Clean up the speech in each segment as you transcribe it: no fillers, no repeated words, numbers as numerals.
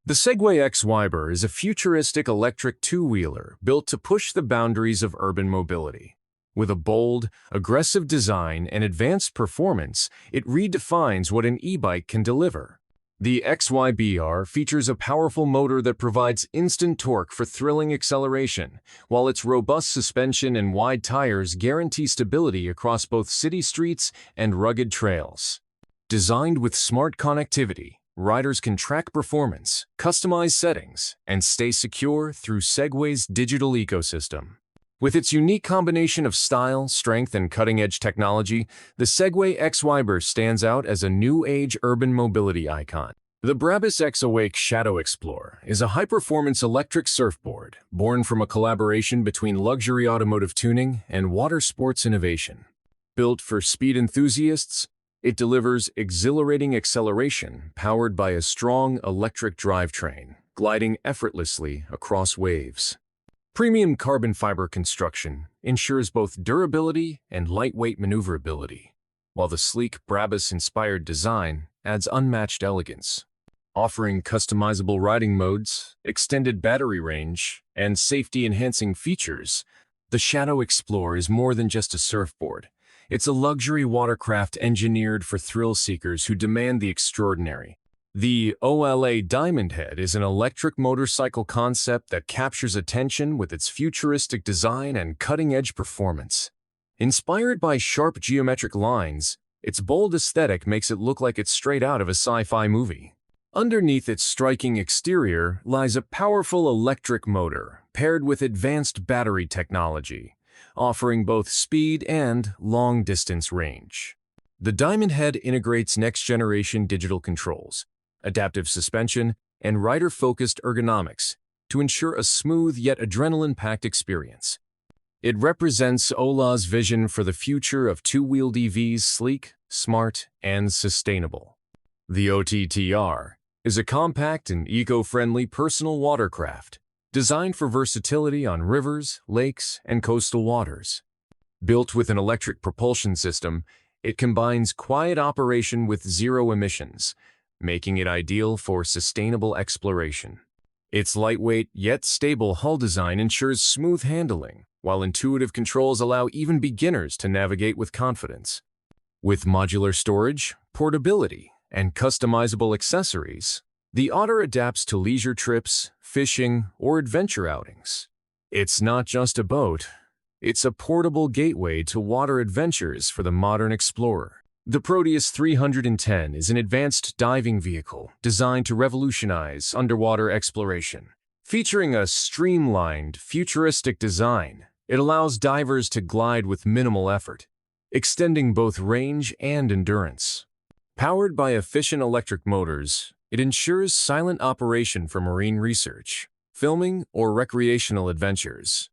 The Segway X-Wiber is a futuristic electric two-wheeler built to push the boundaries of urban mobility. With a bold, aggressive design and advanced performance, it redefines what an e-bike can deliver. The XYBR features a powerful motor that provides instant torque for thrilling acceleration, while its robust suspension and wide tires guarantee stability across both city streets and rugged trails. Designed with smart connectivity, riders can track performance, customize settings, and stay secure through Segway's digital ecosystem. With its unique combination of style, strength, and cutting-edge technology, the Segway X-Wiber stands out as a new-age urban mobility icon. The Brabus X Awake Shadow Explorer is a high-performance electric surfboard born from a collaboration between luxury automotive tuning and water sports innovation. Built for speed enthusiasts, it delivers exhilarating acceleration powered by a strong electric drivetrain, gliding effortlessly across waves. Premium carbon fiber construction ensures both durability and lightweight maneuverability, while the sleek Brabus-inspired design adds unmatched elegance. Offering customizable riding modes, extended battery range, and safety-enhancing features, the Shadow Explorer is more than just a surfboard. It's a luxury watercraft engineered for thrill-seekers who demand the extraordinary. The OLA Diamond Head is an electric motorcycle concept that captures attention with its futuristic design and cutting-edge performance. Inspired by sharp geometric lines, its bold aesthetic makes it look like it's straight out of a sci-fi movie. Underneath its striking exterior lies a powerful electric motor paired with advanced battery technology, offering both speed and long-distance range. The Diamond Head integrates next-generation digital controls, adaptive suspension, and rider-focused ergonomics to ensure a smooth yet adrenaline-packed experience. It represents OLA's vision for the future of two-wheeled EVs: sleek, smart, and sustainable. The OTTR is a compact and eco-friendly personal watercraft designed for versatility on rivers, lakes, and coastal waters. Built with an electric propulsion system, it combines quiet operation with zero emissions, making it ideal for sustainable exploration. Its lightweight yet stable hull design ensures smooth handling, while intuitive controls allow even beginners to navigate with confidence. With modular storage, portability, and customizable accessories, the Otter adapts to leisure trips, fishing, or adventure outings. It's not just a boat, it's a portable gateway to water adventures for the modern explorer. The Proteus 310 is an advanced diving vehicle designed to revolutionize underwater exploration. Featuring a streamlined, futuristic design, it allows divers to glide with minimal effort, extending both range and endurance. Powered by efficient electric motors, it ensures silent operation for marine research, filming, or recreational adventures.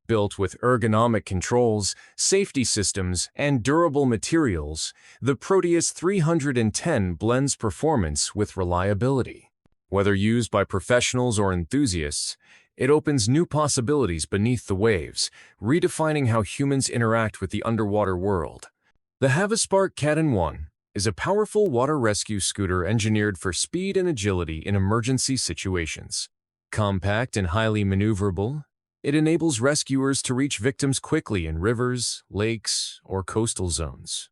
Built with ergonomic controls, safety systems, and durable materials, the Proteus 310 blends performance with reliability. Whether used by professionals or enthusiasts, it opens new possibilities beneath the waves, redefining how humans interact with the underwater world. The Havaspark Cadden 1 is a powerful water rescue scooter engineered for speed and agility in emergency situations. Compact and highly maneuverable, it enables rescuers to reach victims quickly in rivers, lakes, or coastal zones.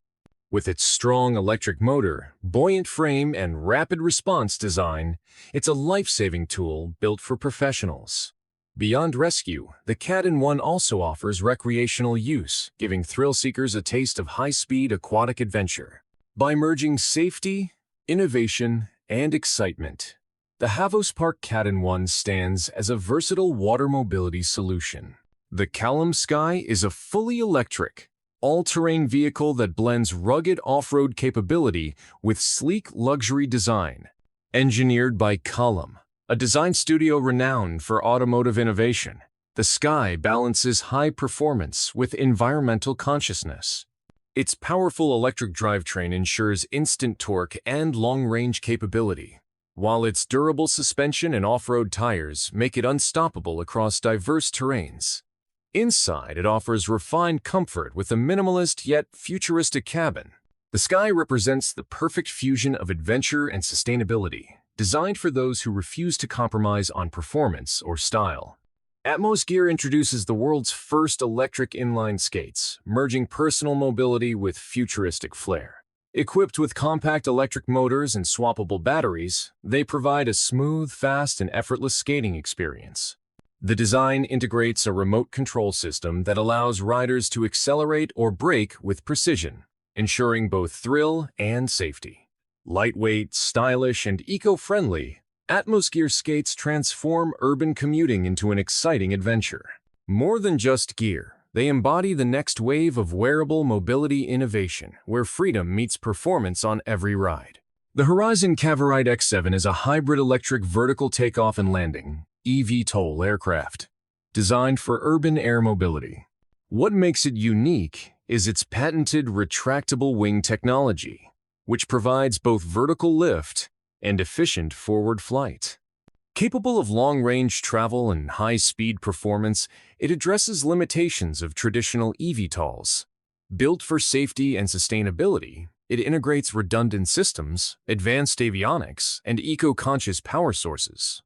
With its strong electric motor, buoyant frame, and rapid response design, it's a life-saving tool built for professionals. Beyond rescue, the Cadden 1 also offers recreational use, giving thrill-seekers a taste of high-speed aquatic adventure. By merging safety, innovation, and excitement, the Havaspark Cadden 1 stands as a versatile water mobility solution. The Callum Sky is a fully electric, all-terrain vehicle that blends rugged off-road capability with sleek luxury design. Engineered by Callum, a design studio renowned for automotive innovation, the Sky balances high performance with environmental consciousness. Its powerful electric drivetrain ensures instant torque and long-range capability, while its durable suspension and off-road tires make it unstoppable across diverse terrains. Inside, it offers refined comfort with a minimalist yet futuristic cabin. The Sky represents the perfect fusion of adventure and sustainability, designed for those who refuse to compromise on performance or style. Atmos Gear introduces the world's first electric inline skates, merging personal mobility with futuristic flair. Equipped with compact electric motors and swappable batteries, they provide a smooth, fast, and effortless skating experience. The design integrates a remote control system that allows riders to accelerate or brake with precision, ensuring both thrill and safety. Lightweight, stylish, and eco-friendly, Atmos Gear skates transform urban commuting into an exciting adventure. More than just gear, they embody the next wave of wearable mobility innovation, where freedom meets performance on every ride. The Horizon Cavorite X7 is a hybrid electric vertical takeoff and landing (eVTOL) aircraft, designed for urban air mobility. What makes it unique is its patented retractable wing technology, which provides both vertical lift and efficient forward flight. Capable of long-range travel and high-speed performance, it addresses limitations of traditional eVTOLs. Built for safety and sustainability, it integrates redundant systems, advanced avionics, and eco-conscious power sources.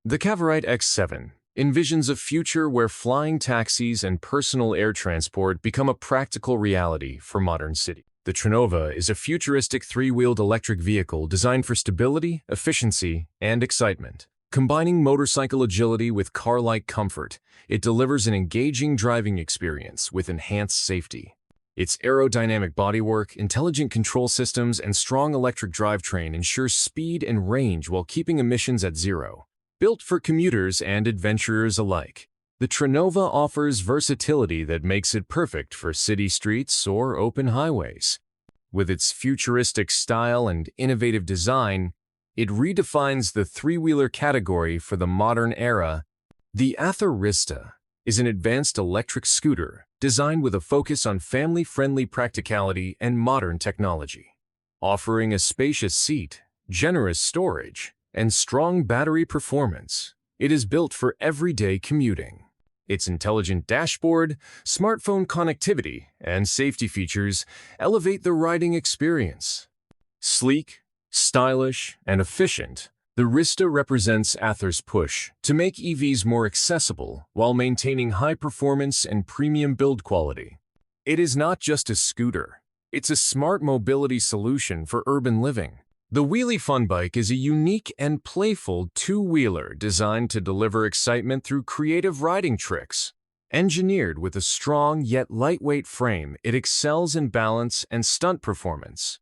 The Cavorite X7 envisions a future where flying taxis and personal air transport become a practical reality for modern cities. The Trinova is a futuristic three-wheeled electric vehicle designed for stability, efficiency, and excitement. Combining motorcycle agility with car-like comfort, it delivers an engaging driving experience with enhanced safety. Its aerodynamic bodywork, intelligent control systems, and strong electric drivetrain ensure speed and range while keeping emissions at zero. Built for commuters and adventurers alike, the Trinova offers versatility that makes it perfect for city streets or open highways. With its futuristic style and innovative design, it redefines the three-wheeler category for the modern era. The Atherista is an advanced electric scooter designed with a focus on family-friendly practicality and modern technology. Offering a spacious seat, generous storage, and strong battery performance, it is built for everyday commuting. Its intelligent dashboard, smartphone connectivity, and safety features elevate the riding experience. Sleek, stylish, and efficient, the Rista represents Ather's push to make EVs more accessible while maintaining high performance and premium build quality. It is not just a scooter, it's a smart mobility solution for urban living. The Wheelie Fun Bike is a unique and playful two-wheeler designed to deliver excitement through creative riding tricks. Engineered with a strong yet lightweight frame, it excels in balance and stunt performance.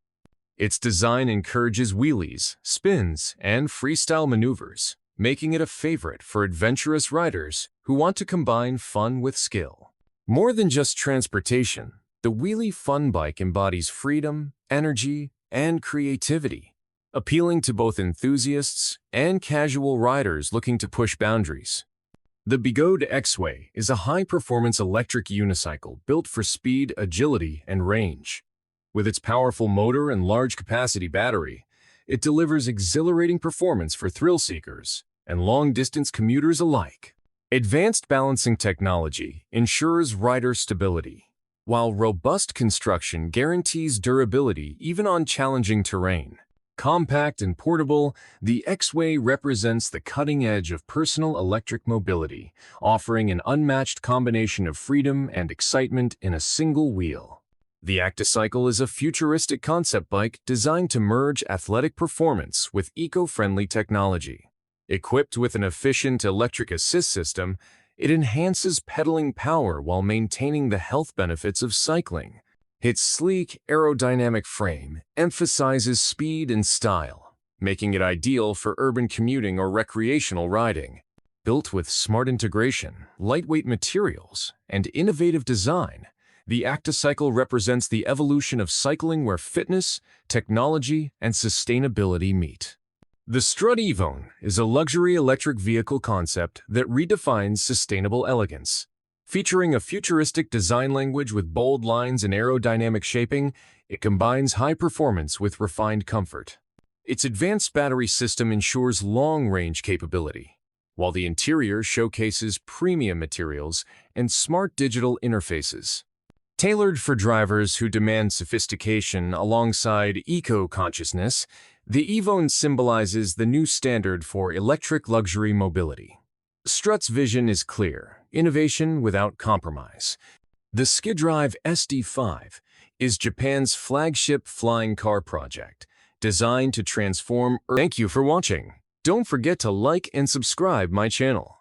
Its design encourages wheelies, spins, and freestyle maneuvers, making it a favorite for adventurous riders who want to combine fun with skill. More than just transportation, the Wheelie Fun Bike embodies freedom, energy, and creativity, appealing to both enthusiasts and casual riders looking to push boundaries. The Bigode X-Way is a high-performance electric unicycle built for speed, agility, and range. With its powerful motor and large-capacity battery, it delivers exhilarating performance for thrill-seekers and long-distance commuters alike. Advanced balancing technology ensures rider stability, while robust construction guarantees durability even on challenging terrain. Compact and portable, the X-Way represents the cutting edge of personal electric mobility, offering an unmatched combination of freedom and excitement in a single wheel. The Acticycle is a futuristic concept bike designed to merge athletic performance with eco-friendly technology. Equipped with an efficient electric assist system, it enhances pedaling power while maintaining the health benefits of cycling. Its sleek, aerodynamic frame emphasizes speed and style, making it ideal for urban commuting or recreational riding. Built with smart integration, lightweight materials, and innovative design, the Acticycle represents the evolution of cycling where fitness, technology, and sustainability meet. The Strut Evone is a luxury electric vehicle concept that redefines sustainable elegance. Featuring a futuristic design language with bold lines and aerodynamic shaping, it combines high performance with refined comfort. Its advanced battery system ensures long-range capability, while the interior showcases premium materials and smart digital interfaces. Tailored for drivers who demand sophistication alongside eco-consciousness, The Evone symbolizes the new standard for electric luxury mobility. Strutt's vision is clear: innovation without compromise. The SkiDrive SD5 is Japan's flagship flying car project, designed to transform. Thank you for watching. Don't forget to like and subscribe my channel.